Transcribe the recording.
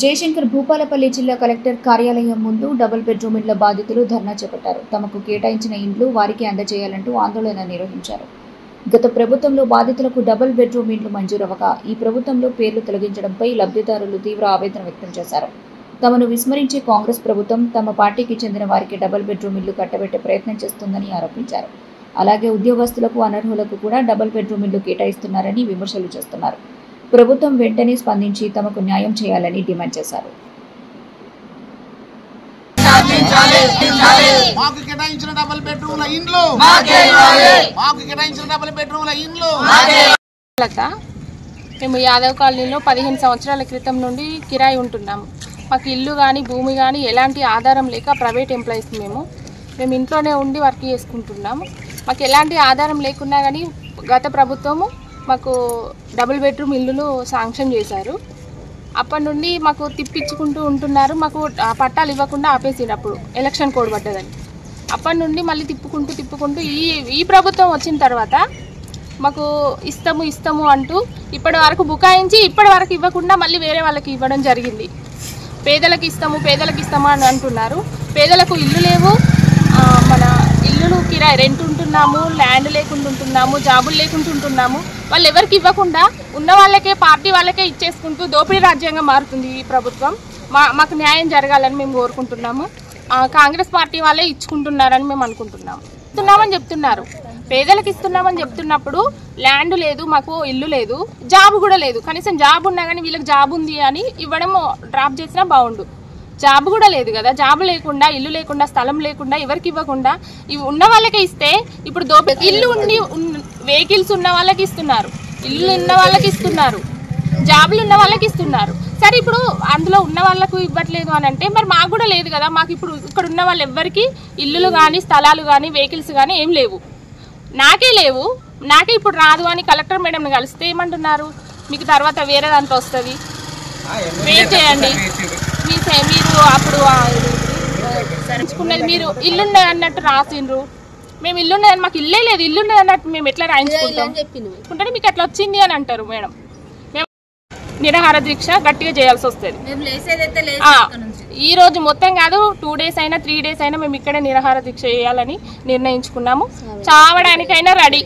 జయశంకర్ భూపాలపల్లి జిల్లా కలెక్టర్ కార్యాలయం ముందు డబుల్ బెడ్రూమ్ ఇండ్ల బాధితులు ధర్నా చేపట్టారు. తమకు కేటాయించిన ఇండ్లు వారికి అందజేయాలంటూ ఆందోళన నిర్వహించారు. గత ప్రభుత్వంలో బాధితులకు డబుల్ బెడ్రూమ్ ఇండ్లు మంజూరవగా ఈ ప్రభుత్వంలో పేర్లు తొలగించడంపై లబ్ధిదారులు తీవ్ర ఆవేదన వ్యక్తం చేశారు. తమను విస్మరించి కాంగ్రెస్ ప్రభుత్వం తమ పార్టీకి చెందిన వారికి డబుల్ బెడ్రూమ్ ఇల్లు కట్టబెట్టే ప్రయత్నం చేస్తుందని ఆరోపించారు. అలాగే ఉద్యోగస్తులకు అనర్హులకు కూడా డబుల్ బెడ్రూమ్ ఇల్లు కేటాయిస్తున్నారని విమర్శలు చేస్తున్నారు. ప్రభుత్వం వెంటనే స్పందించి తమకు న్యాయం చేయాలని డిమాండ్ చేశారు. మేము యాదవ్ కాలనీలో 15 సంవత్సరాల క్రితం నుండి కిరాయి ఉంటున్నాము. మాకు ఇల్లు కానీ భూమి కానీ ఎలాంటి ఆధారం లేక ప్రైవేట్ ఎంప్లాయీస్ మేము ఇంట్లోనే ఉండి వర్క్ చేసుకుంటున్నాము. మాకు ఎలాంటి ఆధారం లేకున్నా కానీ గత ప్రభుత్వము మాకు డబుల్ బెడ్రూమ్ ఇల్లులు శాంక్షన్ చేశారు. అప్పటి నుండి మాకు తిప్పించుకుంటూ ఉంటున్నారు. మాకు పట్టాలు ఇవ్వకుండా ఆపేసినప్పుడు ఎలక్షన్ కోడ్ పడ్డదని అప్పటి నుండి మళ్ళీ తిప్పుకుంటూ ఈ ప్రభుత్వం వచ్చిన తర్వాత మాకు ఇస్తాము అంటూ ఇప్పటి వరకు బుకాయించి ఇప్పటి వరకు ఇవ్వకుండా మళ్ళీ వేరే వాళ్ళకి ఇవ్వడం జరిగింది. పేదలకు ఇస్తాము అని అంటున్నారు. పేదలకు ఇల్లు లేవు. మన ఇల్లులు కిరాయి రెంట్ ఉంటున్నాము, ల్యాండ్ లేకుండా ఉంటున్నాము, జాబులు లేకుండా ఉంటున్నాము. వాళ్ళు ఎవరికి ఇవ్వకుండా ఉన్న వాళ్ళకే పార్టీ వాళ్ళకే ఇచ్చేసుకుంటూ దోపిడీ రాజ్యాంగం మారుతుంది ఈ ప్రభుత్వం. మాకు న్యాయం జరగాలని మేము కోరుకుంటున్నాము. కాంగ్రెస్ పార్టీ వాళ్ళే ఇచ్చుకుంటున్నారని మేము అనుకుంటున్నామని చెప్తున్నారు. పేదలకు ఇస్తున్నామని చెప్తున్నప్పుడు ల్యాండ్ లేదు, మాకు ఇల్లు లేదు, జాబ్ కూడా లేదు. కనీసం జాబ్ ఉన్నా కానీ వీళ్ళకి జాబ్ ఉంది అని ఇవ్వడం డ్రాప్ చేసినా బాగుండు. జాబ్ కూడా లేదు కదా. జాబ్ లేకుండా, ఇల్లు లేకుండా, స్థలం లేకుండా ఎవరికి ఇవ్వకుండా ఇవి ఉన్న వాళ్ళకే ఇస్తే ఇప్పుడు ఇల్లు ఉండి వెహికల్స్ ఉన్న వాళ్ళకి ఇస్తున్నారు, ఇల్లు ఉన్న వాళ్ళకి ఇస్తున్నారు, జాబులు ఉన్న వాళ్ళకి ఇస్తున్నారు. సరే ఇప్పుడు అందులో ఉన్న వాళ్ళకు ఇవ్వట్లేదు అని అంటే మరి మాకు కూడా లేదు కదా. మాకు ఇప్పుడు ఇక్కడ ఉన్న వాళ్ళు ఎవరికి ఇల్లులు కానీ, స్థలాలు కానీ, వెహికల్స్ కానీ ఏం లేవు. నాకే లేవు. నాకే ఇప్పుడు రాదు అని కలెక్టర్ మేడంని కలిస్తే ఏమంటున్నారు, మీకు తర్వాత వేరే దాంట్లో వస్తుంది, వెయిట్ చేయండి. మీరు అప్పుడు సరించుకున్నది మీరు ఇల్లున్నది అన్నట్టు రాసిండ్రు. మేము ఇల్లున్నదని మాకు ఇల్లే లేదు, ఇల్లున్నది అన్నట్టు మేము ఎట్లా రాయించుకుంటాం అంటే మీకు అట్లా వచ్చింది అని అంటారు మేడం. మేము నిరాహార దీక్ష గట్టిగా చేయాల్సి వస్తుంది. ఈ రోజు మొత్తం కాదు, 2 days అయినా 3 days అయినా మేము ఇక్కడే నిరాహార దీక్ష చేయాలని నిర్ణయించుకున్నాము. చావడానికైనా రెడీ.